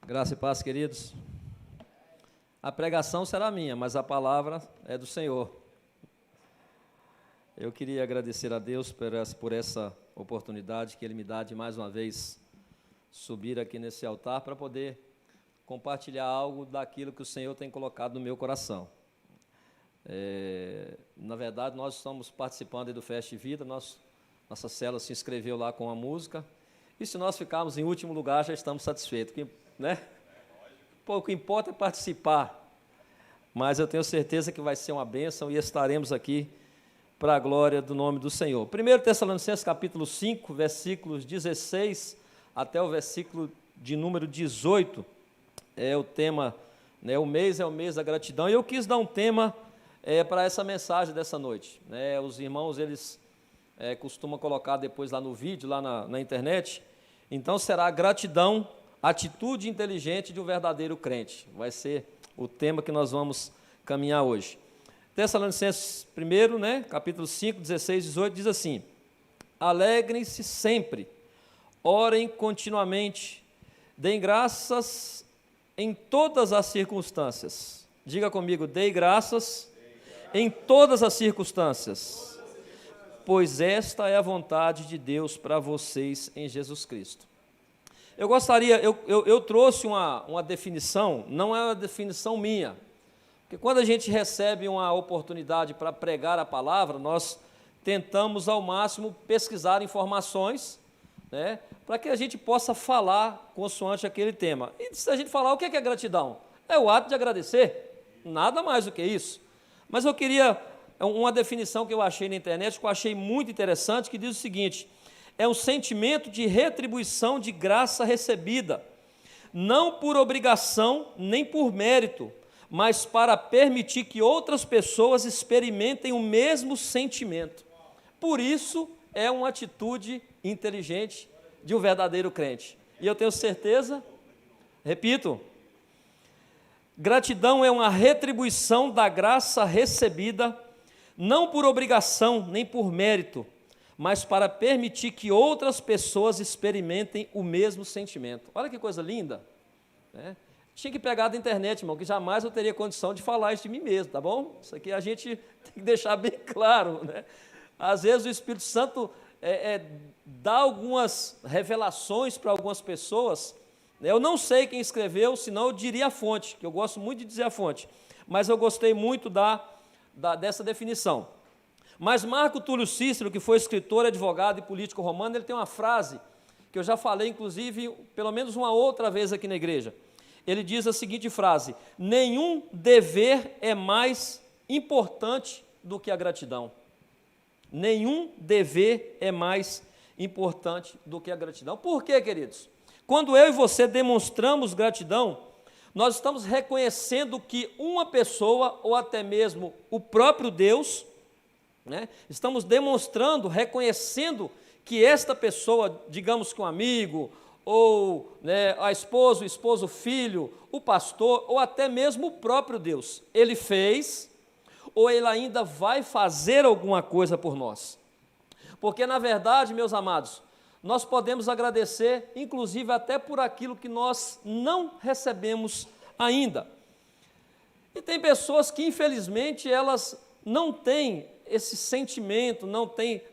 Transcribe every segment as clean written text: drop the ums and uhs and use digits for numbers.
Graça e paz, queridos. A pregação será minha, mas a palavra é do Senhor. Eu queria agradecer a Deus por essa oportunidade que Ele me dá de mais uma vez subir aqui nesse altar para poder compartilhar algo daquilo que o Senhor tem colocado no meu coração. Na verdade, nós estamos participando do Festa Vida, nossa célula se inscreveu lá com a música, e se nós ficarmos em último lugar, já estamos satisfeitos, né? O que importa é participar, mas eu tenho certeza que vai ser uma bênção e estaremos aqui para a glória do nome do Senhor. 1 Tessalonicenses capítulo 5, versículos 16 até o versículo de número 18, é o tema, né, o mês é o mês da gratidão, e eu quis dar um tema para essa mensagem dessa noite. Os irmãos, eles costumam colocar depois lá no vídeo, lá na internet, então será gratidão, atitude inteligente de um verdadeiro crente. Vai ser o tema que nós vamos caminhar hoje. Tessalonicenses 1, capítulo 5, 16, 18, diz assim: alegrem-se sempre, orem continuamente, deem graças em todas as circunstâncias. Diga comigo, dei graças em todas as circunstâncias, pois esta é a vontade de Deus para vocês em Jesus Cristo. Eu gostaria, eu trouxe uma definição, não é uma definição minha, porque quando a gente recebe uma oportunidade para pregar a palavra, nós tentamos ao máximo pesquisar informações, né, para que a gente possa falar consoante aquele tema. E se a gente falar, o que é gratidão? É o ato de agradecer, nada mais do que isso. Mas eu queria uma definição que eu achei na internet, que eu achei muito interessante, que diz o seguinte: é um sentimento de retribuição de graça recebida, não por obrigação nem por mérito, mas para permitir que outras pessoas experimentem o mesmo sentimento. Por isso, é uma atitude inteligente de um verdadeiro crente. E eu tenho certeza, repito, gratidão é uma retribuição da graça recebida, não por obrigação nem por mérito, mas para permitir que outras pessoas experimentem o mesmo sentimento. Olha que coisa linda, né? Tinha que pegar da internet, irmão, que jamais eu teria condição de falar isso de mim mesmo, tá bom? Isso aqui a gente tem que deixar bem claro, né? Às vezes o Espírito Santo dá algumas revelações para algumas pessoas, né? Eu não sei quem escreveu, senão eu diria a fonte, que eu gosto muito de dizer a fonte, mas eu gostei muito dessa definição. Mas Marco Túlio Cícero, que foi escritor, advogado e político romano, ele tem uma frase que eu já falei, inclusive, pelo menos uma outra vez aqui na igreja. Ele diz a seguinte frase: nenhum dever é mais importante do que a gratidão. Nenhum dever é mais importante do que a gratidão. Por quê, queridos? Quando eu e você demonstramos gratidão, nós estamos reconhecendo que uma pessoa, ou até mesmo o próprio Deus, estamos demonstrando, reconhecendo que esta pessoa, digamos que um amigo, ou a esposa, o esposo, o filho, o pastor, ou até mesmo o próprio Deus, ele fez, ou ele ainda vai fazer alguma coisa por nós. Porque, na verdade, meus amados, nós podemos agradecer, inclusive até por aquilo que nós não recebemos ainda. E tem pessoas que, infelizmente, elas não têm esse sentimento,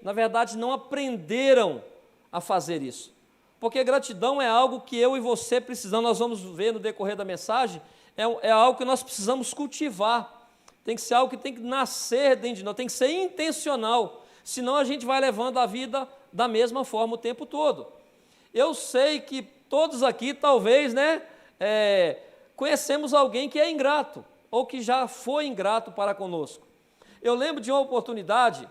na verdade, não aprenderam a fazer isso. Porque gratidão é algo que eu e você precisamos, nós vamos ver no decorrer da mensagem, é algo que nós precisamos cultivar. Tem que ser algo que tem que nascer dentro de nós, tem que ser intencional, senão a gente vai levando a vida da mesma forma o tempo todo. Eu sei que todos aqui, talvez, conhecemos alguém que é ingrato, ou que já foi ingrato para conosco. Eu lembro de uma oportunidade,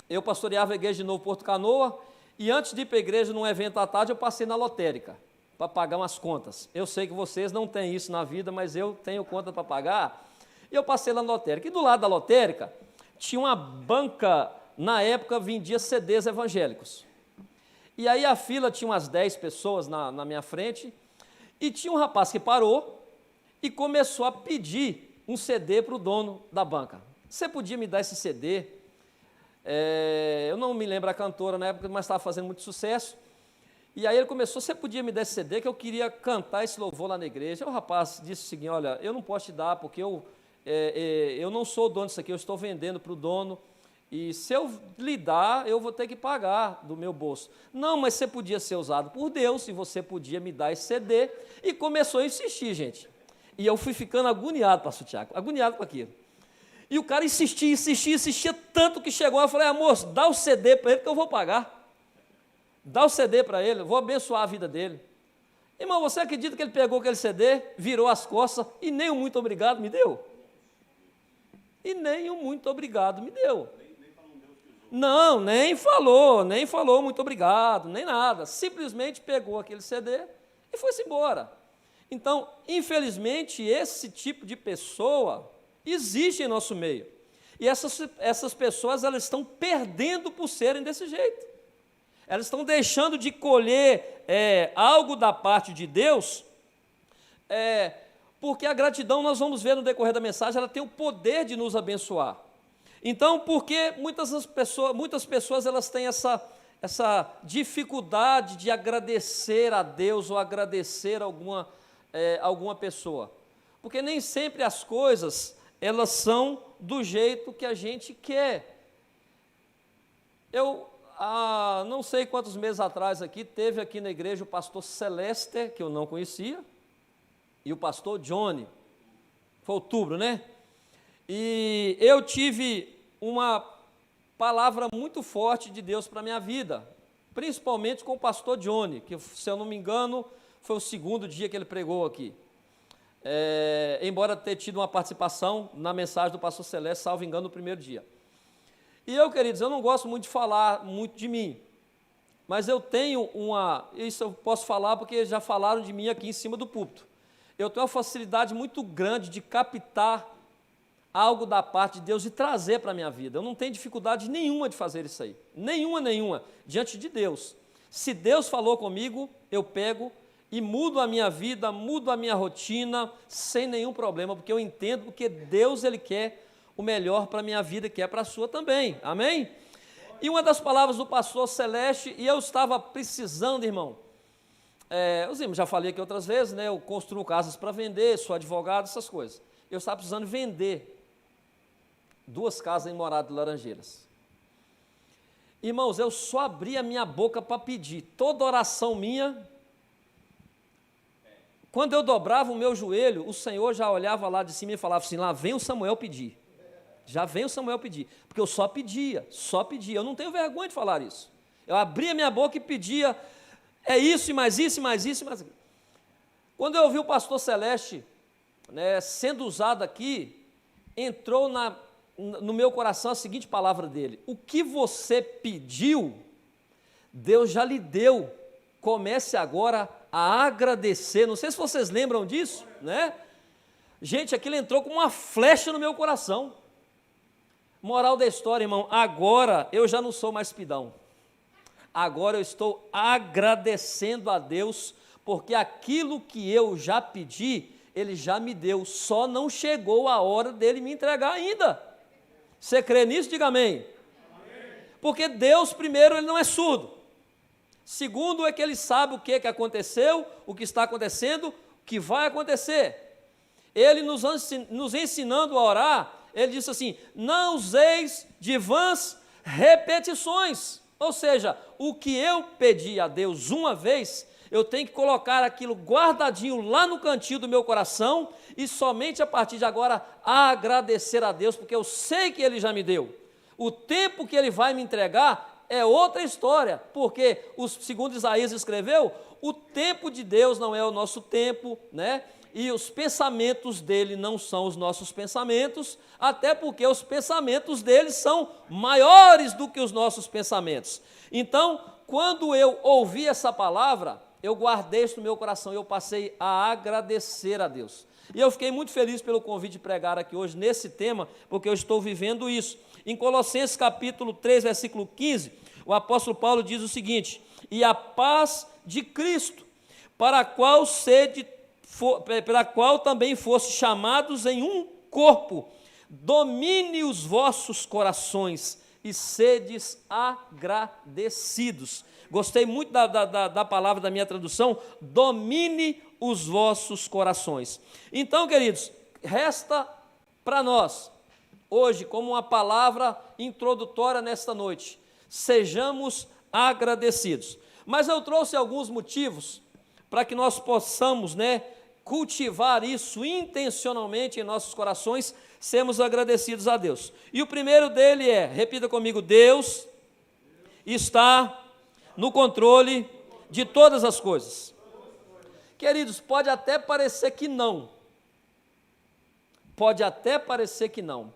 eu pastoreava a igreja de Novo Porto Canoa, e antes de ir para a igreja, num evento à tarde, eu passei na lotérica, para pagar umas contas. Eu sei que vocês não têm isso na vida, mas eu tenho conta para pagar, e eu passei lá na lotérica. E do lado da lotérica, tinha uma banca, na época, vendia CDs evangélicos. E aí a fila tinha umas 10 pessoas na minha frente, e tinha um rapaz que parou e começou a pedir um CD para o dono da banca. Você podia me dar esse CD? Eu não me lembro a cantora na época, mas estava fazendo muito sucesso. E aí ele começou, você podia me dar esse CD que eu queria cantar esse louvor lá na igreja. O rapaz disse o seguinte, olha, eu não posso te dar porque eu não sou o dono disso aqui, eu estou vendendo para o dono, e se eu lhe dar, eu vou ter que pagar do meu bolso. Não, mas você podia ser usado por Deus, e você podia me dar esse CD, e começou a insistir, gente. E eu fui ficando agoniado, pastor Tiago, agoniado com aquilo. E o cara insistia tanto que chegou, eu falei, moço, dá o CD para ele que eu vou pagar. Dá o CD para ele, eu vou abençoar a vida dele. Irmão, você acredita que ele pegou aquele CD, virou as costas e nem um muito obrigado me deu? E nem um muito obrigado me deu. Não, nem falou muito obrigado, nem nada. Simplesmente pegou aquele CD e foi-se embora. Então, infelizmente, esse tipo de pessoa existe em nosso meio. E essas pessoas, elas estão perdendo por serem desse jeito. Elas estão deixando de colher algo da parte de Deus, porque a gratidão, nós vamos ver no decorrer da mensagem, ela tem o poder de nos abençoar. Então, porque muitas pessoas elas têm essa dificuldade de agradecer a Deus ou agradecer alguma pessoa? Porque nem sempre as coisas, elas são do jeito que a gente quer. Não sei quantos meses atrás teve aqui na igreja o pastor Celeste, que eu não conhecia, e o pastor Johnny, foi outubro, né? E eu tive uma palavra muito forte de Deus para a minha vida, principalmente com o pastor Johnny, que, se eu não me engano, foi o segundo dia que ele pregou aqui. Embora ter tido uma participação na mensagem do pastor Celeste, salvo engano, no primeiro dia. E eu, queridos, eu não gosto muito de falar muito de mim, mas eu tenho isso eu posso falar porque já falaram de mim aqui em cima do púlpito. Eu tenho uma facilidade muito grande de captar algo da parte de Deus e trazer para a minha vida. Eu não tenho dificuldade nenhuma de fazer isso aí, nenhuma, diante de Deus. Se Deus falou comigo, eu pego e mudo a minha vida, mudo a minha rotina, sem nenhum problema, porque eu entendo que Deus, Ele quer o melhor para a minha vida, que é para a sua também, amém? E uma das palavras do pastor Celeste, e eu estava precisando, irmão, já falei aqui outras vezes, né, eu construo casas para vender, sou advogado, essas coisas. Eu estava precisando vender 2 casas em Morada de Laranjeiras. Irmãos, eu só abri a minha boca para pedir, toda oração minha, quando eu dobrava o meu joelho, o Senhor já olhava lá de cima e falava assim, lá vem o Samuel pedir. Já vem o Samuel pedir, porque eu só pedia, eu não tenho vergonha de falar isso. Eu abria minha boca e pedia, isso e mais isso, e mais isso, e mais isso. Quando eu ouvi o pastor Celeste, né, sendo usado aqui, entrou no meu coração a seguinte palavra dele: o que você pediu, Deus já lhe deu, comece agora a agradecer. Não sei se vocês lembram disso, né? Gente, aquilo entrou como uma flecha no meu coração. Moral da história, irmão, agora eu já não sou mais pidão. Agora eu estou agradecendo a Deus, porque aquilo que eu já pedi, Ele já me deu, só não chegou a hora dele me entregar ainda. Você crê nisso? Diga amém. Porque Deus, primeiro, Ele não é surdo. Segundo, é que Ele sabe o que aconteceu, o que está acontecendo, o que vai acontecer. Ele nos ensinando a orar, Ele disse assim, não useis de vãs repetições. Ou seja, o que eu pedi a Deus uma vez, eu tenho que colocar aquilo guardadinho lá no cantinho do meu coração e somente a partir de agora agradecer a Deus, porque eu sei que Ele já me deu. O tempo que Ele vai me entregar é outra história, porque, segundo Isaías escreveu, o tempo de Deus não é o nosso tempo, né? E os pensamentos dele não são os nossos pensamentos, até porque os pensamentos dele são maiores do que os nossos pensamentos. Então, quando eu ouvi essa palavra, eu guardei isso no meu coração e eu passei a agradecer a Deus. E eu fiquei muito feliz pelo convite de pregar aqui hoje nesse tema, porque eu estou vivendo isso. Em Colossenses capítulo 3, versículo 15, o apóstolo Paulo diz o seguinte: e a paz de Cristo, para a qual também fosse chamados em um corpo, domine os vossos corações e sedes agradecidos. Gostei muito da palavra da minha tradução, domine os vossos corações. Então, queridos, resta para nós, hoje, como uma palavra introdutória nesta noite, sejamos agradecidos. Mas eu trouxe alguns motivos para que nós possamos, cultivar isso intencionalmente em nossos corações, sermos agradecidos a Deus. E o primeiro dele repita comigo, Deus está no controle de todas as coisas. Queridos, pode até parecer que não. Pode até parecer que não.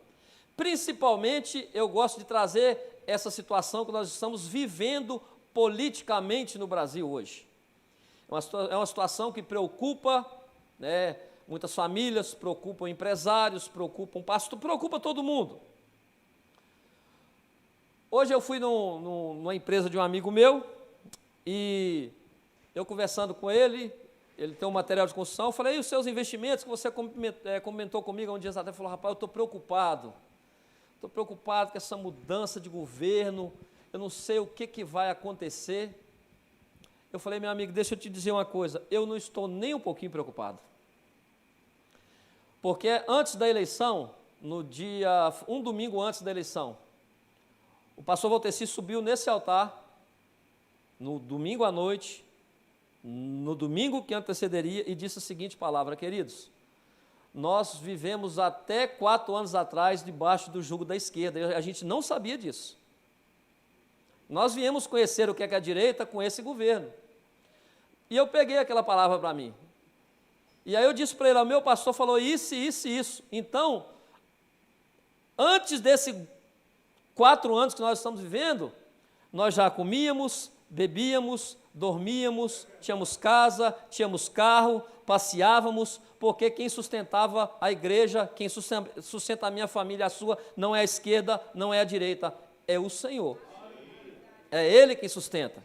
Principalmente, eu gosto de trazer essa situação que nós estamos vivendo politicamente no Brasil hoje. É uma situação que preocupa, muitas famílias, preocupam empresários, preocupam pastores, preocupa todo mundo. Hoje eu fui numa empresa de um amigo meu, e eu conversando com ele tem um material de construção, eu falei, e os seus investimentos que você comentou comigo há um dia atrás? Ele falou, rapaz, eu estou preocupado com essa mudança de governo, eu não sei o que vai acontecer. Eu falei, meu amigo, deixa eu te dizer uma coisa, eu não estou nem um pouquinho preocupado. Porque antes da eleição, um domingo antes da eleição, o pastor Valteci subiu nesse altar, no domingo à noite, no domingo que antecederia, e disse a seguinte palavra, queridos, nós vivemos até 4 anos atrás debaixo do jugo da esquerda, e a gente não sabia disso. Nós viemos conhecer o que é a direita com esse governo. E eu peguei aquela palavra para mim. E aí eu disse para ele, o meu pastor falou isso, isso e isso. Então, antes desses 4 anos que nós estamos vivendo, nós já comíamos, bebíamos, dormíamos, tínhamos casa, tínhamos carro, passeávamos, porque quem sustentava a igreja, quem sustenta a minha família, a sua, não é a esquerda, não é a direita, é o Senhor. É Ele quem sustenta.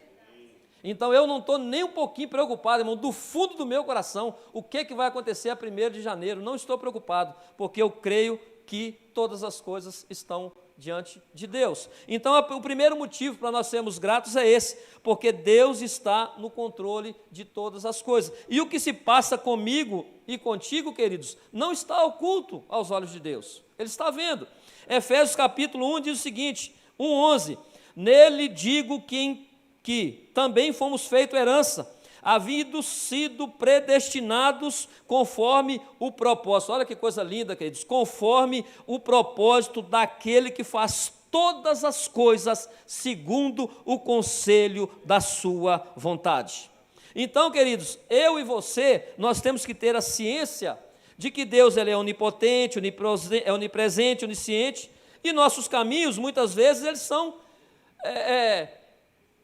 Então eu não estou nem um pouquinho preocupado, irmão, do fundo do meu coração, o que vai acontecer a 1º de janeiro, não estou preocupado, porque eu creio que todas as coisas estão diante de Deus. Então o primeiro motivo para nós sermos gratos é esse, porque Deus está no controle de todas as coisas. E o que se passa comigo e contigo, queridos, não está oculto aos olhos de Deus, Ele está vendo. Efésios capítulo 1 diz o seguinte, 1:11, nele digo que também fomos feito herança, havendo sido predestinados conforme o propósito. Olha que coisa linda, queridos, conforme o propósito daquele que faz todas as coisas segundo o conselho da sua vontade. Então, queridos, eu e você, nós temos que ter a ciência de que Deus ele é onipotente, onipresente, onisciente, e nossos caminhos, muitas vezes, eles são...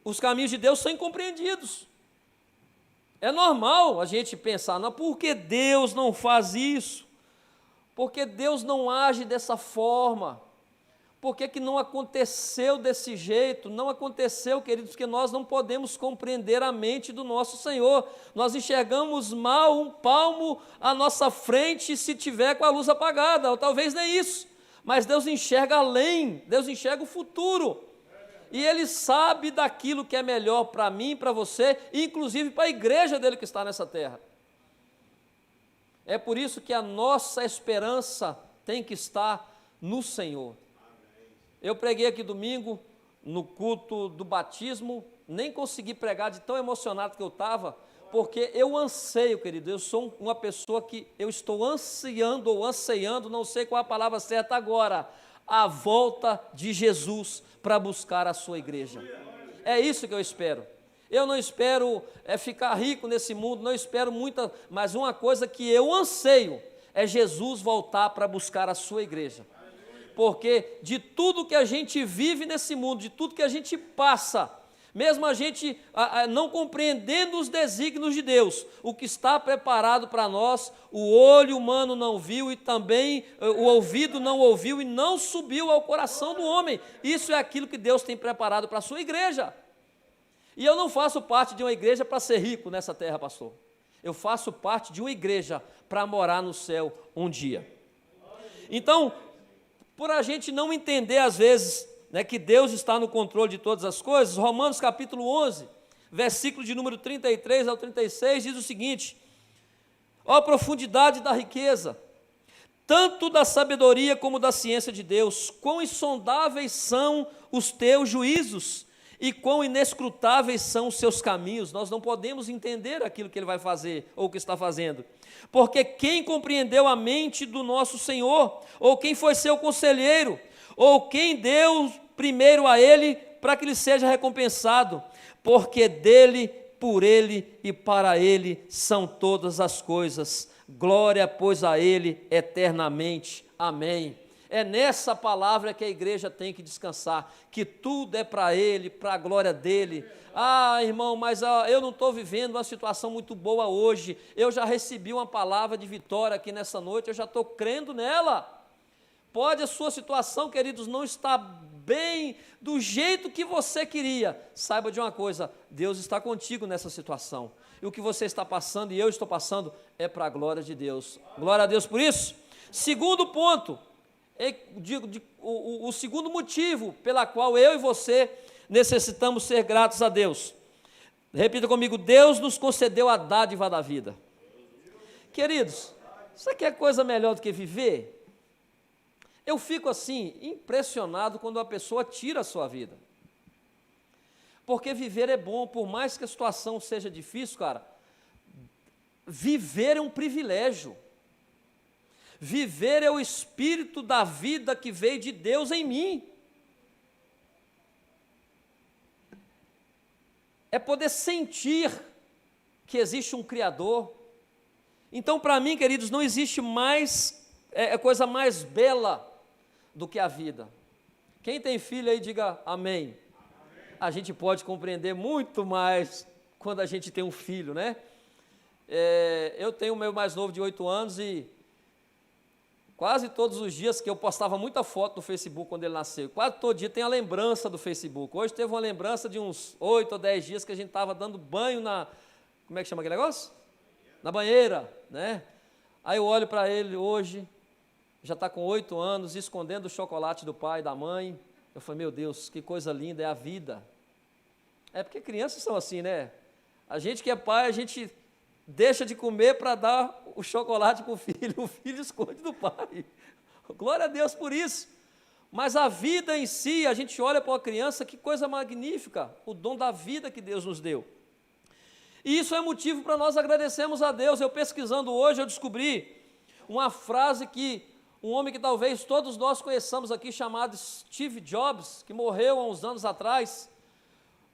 os caminhos de Deus são incompreendidos. É normal a gente pensar, não, por que Deus não faz isso? Por que Deus não age dessa forma? Por que não aconteceu desse jeito? Não aconteceu, queridos, porque nós não podemos compreender a mente do nosso Senhor. Nós enxergamos mal um palmo à nossa frente se tiver com a luz apagada, ou talvez nem isso. Mas Deus enxerga além, Deus enxerga o futuro. E Ele sabe daquilo que é melhor para mim, para você, e inclusive para a igreja dEle que está nessa terra. É por isso que a nossa esperança tem que estar no Senhor. Eu preguei aqui domingo, no culto do batismo, nem consegui pregar de tão emocionado que eu estava, porque eu anseio, querido, eu sou uma pessoa que eu estou ansiando ou anseando, não sei qual é a palavra certa agora, a volta de Jesus para buscar a sua igreja. É isso que eu espero. Eu não espero ficar rico nesse mundo, não espero muita, mas uma coisa que eu anseio é Jesus voltar para buscar a sua igreja. Porque de tudo que a gente vive nesse mundo, de tudo que a gente passa, mesmo a gente não compreendendo os desígnios de Deus, o que está preparado para nós, o olho humano não viu e também o ouvido não ouviu e não subiu ao coração do homem. Isso é aquilo que Deus tem preparado para a sua igreja. E eu não faço parte de uma igreja para ser rico nessa terra, pastor. Eu faço parte de uma igreja para morar no céu um dia. Então, por a gente não entender às vezes, que Deus está no controle de todas as coisas, Romanos capítulo 11, versículo de número 33 ao 36, diz o seguinte: ó a profundidade da riqueza, tanto da sabedoria como da ciência de Deus, quão insondáveis são os teus juízos, e quão inescrutáveis são os seus caminhos. Nós não podemos entender aquilo que ele vai fazer, ou o que está fazendo, porque quem compreendeu a mente do nosso Senhor, ou quem foi seu conselheiro, ou quem deu primeiro a ele, para que lhe seja recompensado, porque dele, por ele e para ele são todas as coisas, glória, pois, a ele eternamente, amém. É nessa palavra que a igreja tem que descansar, que tudo é para Ele, para a glória dEle. Ah, irmão, mas eu não estou vivendo uma situação muito boa hoje, eu já recebi uma palavra de vitória aqui nessa noite, eu já estou crendo nela. Pode a sua situação, queridos, não estar bem do jeito que você queria. Saiba de uma coisa, Deus está contigo nessa situação. E o que você está passando e eu estou passando é para a glória de Deus. Glória a Deus por isso. Segundo ponto, o segundo motivo pela qual eu e você necessitamos ser gratos a Deus. Repita comigo: Deus nos concedeu a dádiva da vida. Queridos, isso aqui é coisa melhor do que viver? Eu fico assim, impressionado quando a pessoa tira a sua vida. Porque viver é bom, por mais que a situação seja difícil, cara, viver é um privilégio. Viver é o espírito da vida que veio de Deus em mim. É poder sentir que existe um Criador. Então, para mim, queridos, não existe mais coisa mais bela do que a vida. Quem tem filho aí, diga amém. A gente pode compreender muito mais quando a gente tem um filho, né? Eu tenho o meu mais novo de 8 anos e quase todos os dias que eu postava muita foto no Facebook quando ele nasceu, quase todo dia tem a lembrança do Facebook. Hoje teve uma lembrança de uns 8 ou 10 dias que a gente estava dando banho como é que chama aquele negócio? Na banheira, né? Aí eu olho para ele hoje, já está com 8 anos, escondendo o chocolate do pai e da mãe. Eu falei, meu Deus, que coisa linda é a vida. É porque crianças são assim, né? A gente que é pai, a gente deixa de comer para dar o chocolate para o filho esconde do pai. Glória a Deus por isso. Mas a vida em si, a gente olha para uma criança, que coisa magnífica, o dom da vida que Deus nos deu. E isso é motivo para nós agradecermos a Deus. Eu pesquisando hoje, eu descobri uma frase que um homem que talvez todos nós conheçamos aqui, chamado Steve Jobs, que morreu há uns anos atrás,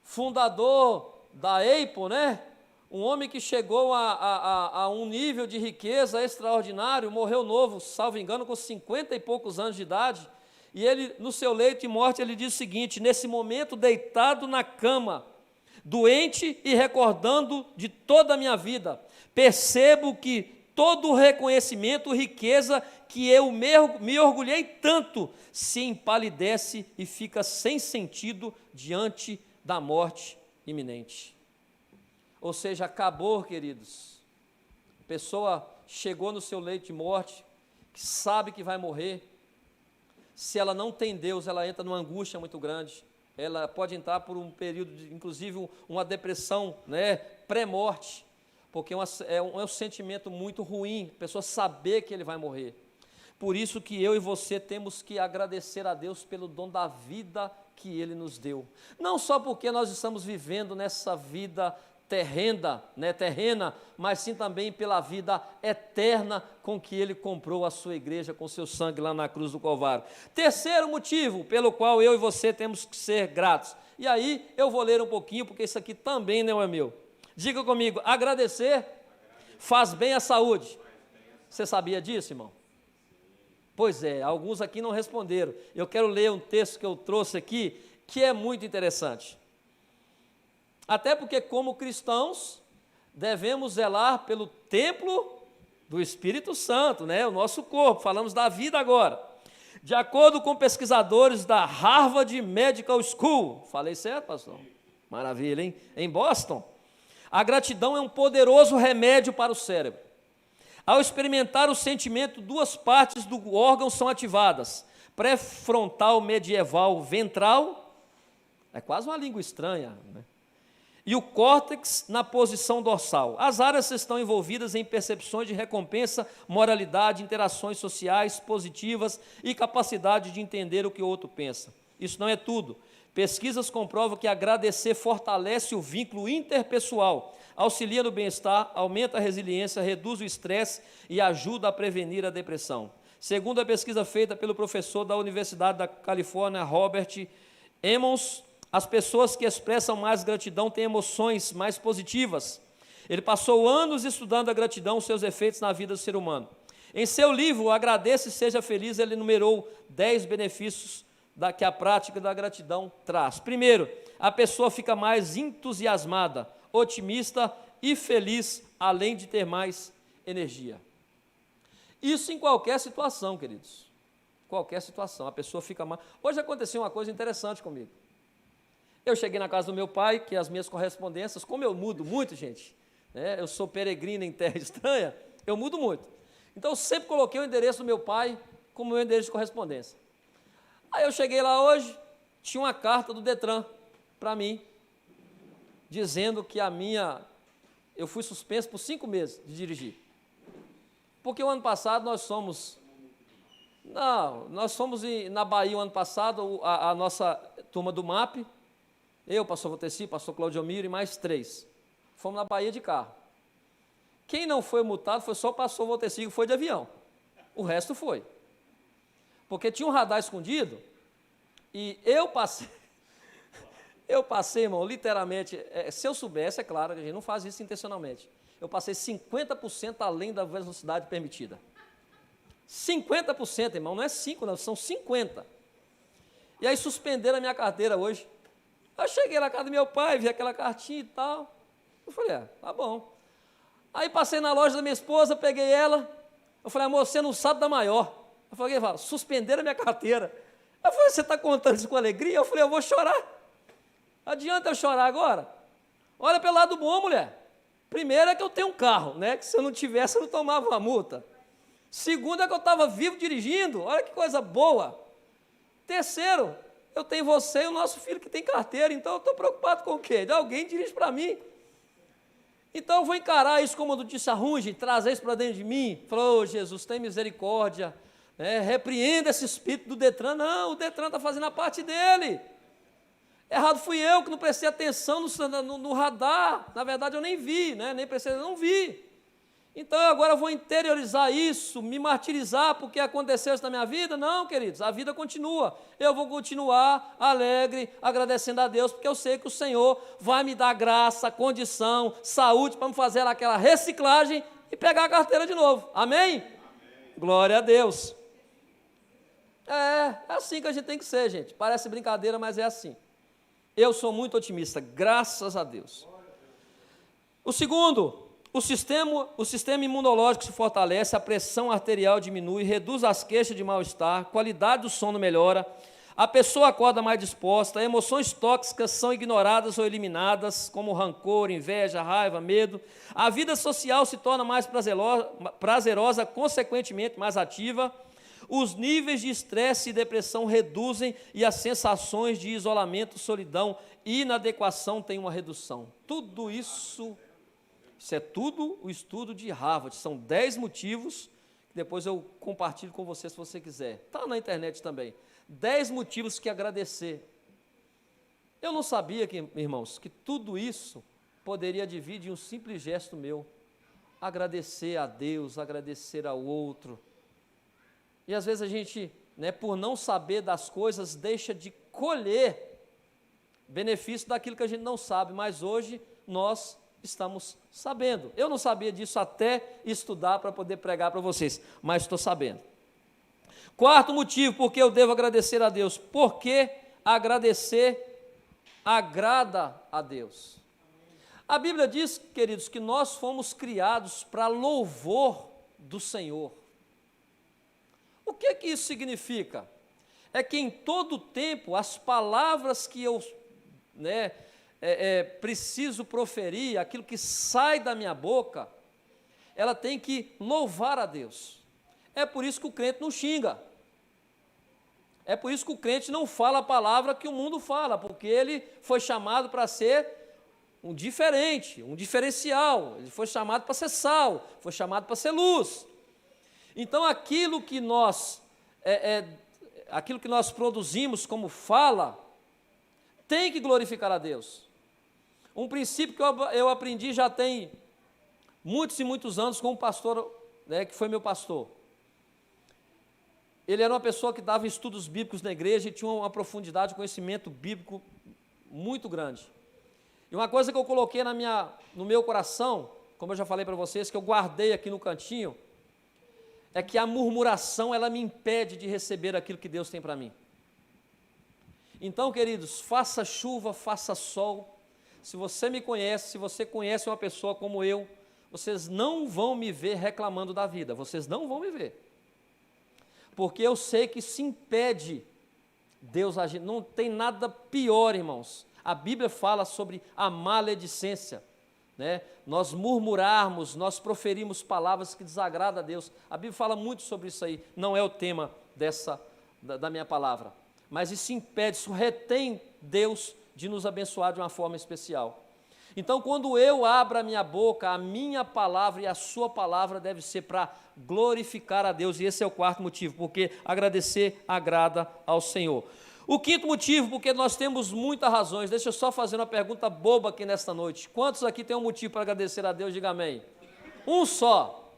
fundador da Apple, né? Um homem que chegou a um nível de riqueza extraordinário, morreu novo, salvo engano, com 50 e poucos anos de idade, e ele, no seu leito de morte, ele diz o seguinte: nesse momento, deitado na cama, doente e recordando de toda a minha vida, percebo que todo o reconhecimento, riqueza, que eu me orgulhei tanto, se empalidece e fica sem sentido diante da morte iminente. Ou seja, acabou, queridos. A pessoa chegou no seu leito de morte, que sabe que vai morrer. Se ela não tem Deus, ela entra numa angústia muito grande. Ela pode entrar por um período, inclusive uma depressão, né, pré-morte, porque é um sentimento muito ruim, a pessoa saber que ele vai morrer. Por isso que eu e você temos que agradecer a Deus pelo dom da vida que Ele nos deu. Não só porque nós estamos vivendo nessa vida terrena, mas sim também pela vida eterna com que Ele comprou a sua igreja com seu sangue lá na cruz do Calvário. Terceiro motivo pelo qual eu e você temos que ser gratos. E aí eu vou ler um pouquinho, porque isso aqui também não é meu. Diga comigo: agradecer faz bem à saúde. Você sabia disso, irmão? Pois é, alguns aqui não responderam. Eu quero ler um texto que eu trouxe aqui, que é muito interessante. Até porque, como cristãos, devemos zelar pelo templo do Espírito Santo, né? O nosso corpo. Falamos da vida agora. De acordo com pesquisadores da Harvard Medical School, falei certo, pastor? Maravilha, hein? Em Boston, a gratidão é um poderoso remédio para o cérebro. Ao experimentar o sentimento, duas partes do órgão são ativadas: pré-frontal medieval ventral, é quase uma língua estranha, né? e o córtex na posição dorsal. As áreas estão envolvidas em percepções de recompensa, moralidade, interações sociais positivas e capacidade de entender o que o outro pensa. Isso não é tudo. Pesquisas comprovam que agradecer fortalece o vínculo interpessoal, auxilia no bem-estar, aumenta a resiliência, reduz o estresse e ajuda a prevenir a depressão. Segundo a pesquisa feita pelo professor da Universidade da Califórnia, Robert Emmons, as pessoas que expressam mais gratidão têm emoções mais positivas. Ele passou anos estudando a gratidão, seus efeitos na vida do ser humano. Em seu livro, Agradeça e Seja Feliz, ele enumerou 10 benefícios que a prática da gratidão traz. Primeiro, a pessoa fica mais entusiasmada, otimista e feliz, além de ter mais energia. Isso em qualquer situação, queridos. Qualquer situação, a pessoa fica mais... Hoje aconteceu uma coisa interessante comigo. Eu cheguei na casa do meu pai, que as minhas correspondências, como eu mudo muito, gente, né, eu sou peregrino em terra estranha, eu mudo muito. Então, eu sempre coloquei o endereço do meu pai como meu endereço de correspondência. Aí eu cheguei lá hoje, tinha uma carta do Detran para mim, dizendo que eu fui suspenso por 5 meses de dirigir. Porque o ano passado nós fomos na Bahia o ano passado, a nossa turma do MAP, eu, pastor Voteci, pastor Claudio Miro e mais 3. Fomos na Bahia de carro. Quem não foi multado foi só o pastor Voteci, que foi de avião. O resto foi. Porque tinha um radar escondido e eu passei, irmão, literalmente, se eu soubesse, é claro, a gente não faz isso intencionalmente, eu passei 50% além da velocidade permitida. 50%, irmão, não é 5, não, são 50. E aí suspenderam a minha carteira hoje. Eu cheguei na casa do meu pai, vi aquela cartinha e tal. Eu falei, tá bom. Aí passei na loja da minha esposa, peguei ela. Eu falei, amor, você não sabe da maior. Eu falei, suspenderam a minha carteira. Eu falei, você está contando isso com alegria? Eu falei, eu vou chorar. Adianta eu chorar agora? Olha pelo lado bom, mulher. Primeiro é que eu tenho um carro, né? Que se eu não tivesse, eu não tomava uma multa. Segundo é que eu estava vivo dirigindo. Olha que coisa boa. Terceiro, eu tenho você e o nosso filho que tem carteira, então eu estou preocupado com o quê? De alguém dirige para mim. Então eu vou encarar isso como notícia ruim, trazer isso para dentro de mim. Falou, Jesus, tem misericórdia, repreenda esse espírito do Detran. Não, o Detran está fazendo a parte dele. Errado fui eu que não prestei atenção no radar. Na verdade eu nem vi, nem prestei, não vi. Então eu agora vou interiorizar isso, me martirizar porque aconteceu isso na minha vida? Não, queridos, a vida continua. Eu vou continuar alegre, agradecendo a Deus, porque eu sei que o Senhor vai me dar graça, condição, saúde para me fazer aquela reciclagem e pegar a carteira de novo. Amém? Amém. Glória a Deus. É assim que a gente tem que ser, gente. Parece brincadeira, mas é assim. Eu sou muito otimista, graças a Deus. O segundo... O sistema imunológico se fortalece, a pressão arterial diminui, reduz as queixas de mal-estar, qualidade do sono melhora, a pessoa acorda mais disposta, emoções tóxicas são ignoradas ou eliminadas, como rancor, inveja, raiva, medo. A vida social se torna mais prazerosa, consequentemente mais ativa. Os níveis de estresse e depressão reduzem e as sensações de isolamento, solidão e inadequação têm uma redução. Tudo isso... Isso é tudo o estudo de Harvard, são 10 motivos, que depois eu compartilho com você se você quiser. Está na internet também. 10 motivos que agradecer. Eu não sabia, irmãos, que tudo isso poderia vir de um simples gesto meu. Agradecer a Deus, agradecer ao outro. E às vezes a gente, por não saber das coisas, deixa de colher benefício daquilo que a gente não sabe, mas hoje nós estamos sabendo. Eu não sabia disso até estudar para poder pregar para vocês, mas estou sabendo. Quarto motivo, porque eu devo agradecer a Deus, porque agradecer agrada a Deus. A Bíblia diz, queridos, que nós fomos criados para louvor do Senhor. O que isso significa? É que em todo tempo as palavras que eu preciso proferir, aquilo que sai da minha boca, ela tem que louvar a Deus. É por isso que o crente não xinga. É por isso que o crente não fala a palavra que o mundo fala, porque ele foi chamado para ser um diferente, um diferencial. Ele foi chamado para ser sal, foi chamado para ser luz. Então, aquilo que nós produzimos como fala, tem que glorificar a Deus. Um princípio que eu aprendi já tem muitos e muitos anos com um pastor, né, que foi meu pastor. Ele era uma pessoa que dava estudos bíblicos na igreja e tinha uma profundidade de conhecimento bíblico muito grande. E uma coisa que eu coloquei no meu coração, como eu já falei para vocês, que eu guardei aqui no cantinho, é que a murmuração, ela me impede de receber aquilo que Deus tem para mim. Então, queridos, faça chuva, faça sol, se você me conhece, se você conhece uma pessoa como eu, vocês não vão me ver reclamando da vida, vocês não vão me ver. Porque eu sei que isso impede Deus agir. Não tem nada pior, irmãos. A Bíblia fala sobre a maledicência, né? Nós murmurarmos, nós proferimos palavras que desagradam a Deus. A Bíblia fala muito sobre isso aí. Não é o tema da minha palavra. Mas isso impede, isso retém Deus de nos abençoar de uma forma especial. Então, quando eu abro a minha boca, a minha palavra e a sua palavra deve ser para glorificar a Deus, e esse é o quarto motivo, porque agradecer agrada ao Senhor. O quinto motivo, porque nós temos muitas razões. Deixa eu só fazer uma pergunta boba aqui nesta noite. Quantos aqui têm um motivo para agradecer a Deus? Diga amém. Um só.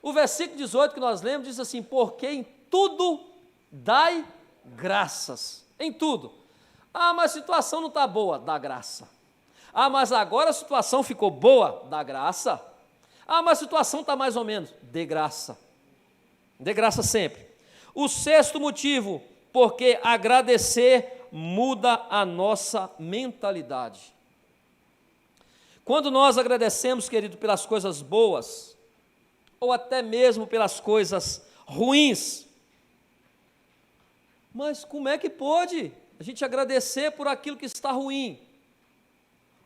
O versículo 18 que nós lemos diz assim: porque em tudo dai graças. Em tudo. Ah, mas a situação não está boa. Dá graça. Ah, mas agora a situação ficou boa. Dá graça. Ah, mas a situação está mais ou menos. Dê graça. Dê graça sempre. O sexto motivo, porque agradecer muda a nossa mentalidade. Quando nós agradecemos, querido, pelas coisas boas, ou até mesmo pelas coisas ruins, mas como é que pode a gente agradecer por aquilo que está ruim?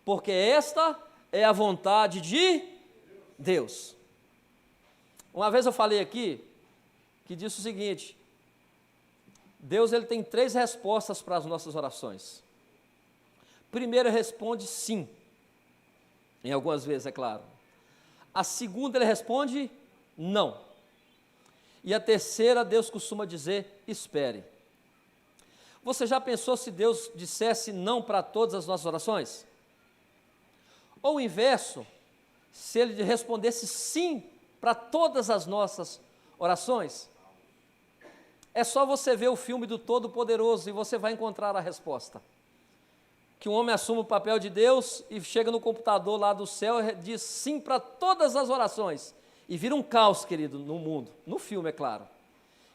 Porque esta é a vontade de Deus. Uma vez eu falei aqui, que disse o seguinte: Deus, ele tem 3 respostas para as nossas orações. Primeiro, ele responde sim, em algumas vezes, é claro. A segunda, ele responde não. E a terceira, Deus costuma dizer: espere. Você já pensou se Deus dissesse não para todas as nossas orações? Ou o inverso, se ele respondesse sim para todas as nossas orações? É só você ver o filme do Todo-Poderoso e você vai encontrar a resposta. Que um homem assume o papel de Deus e chega no computador lá do céu e diz sim para todas as orações. E vira um caos, querido, no mundo. No filme, é claro.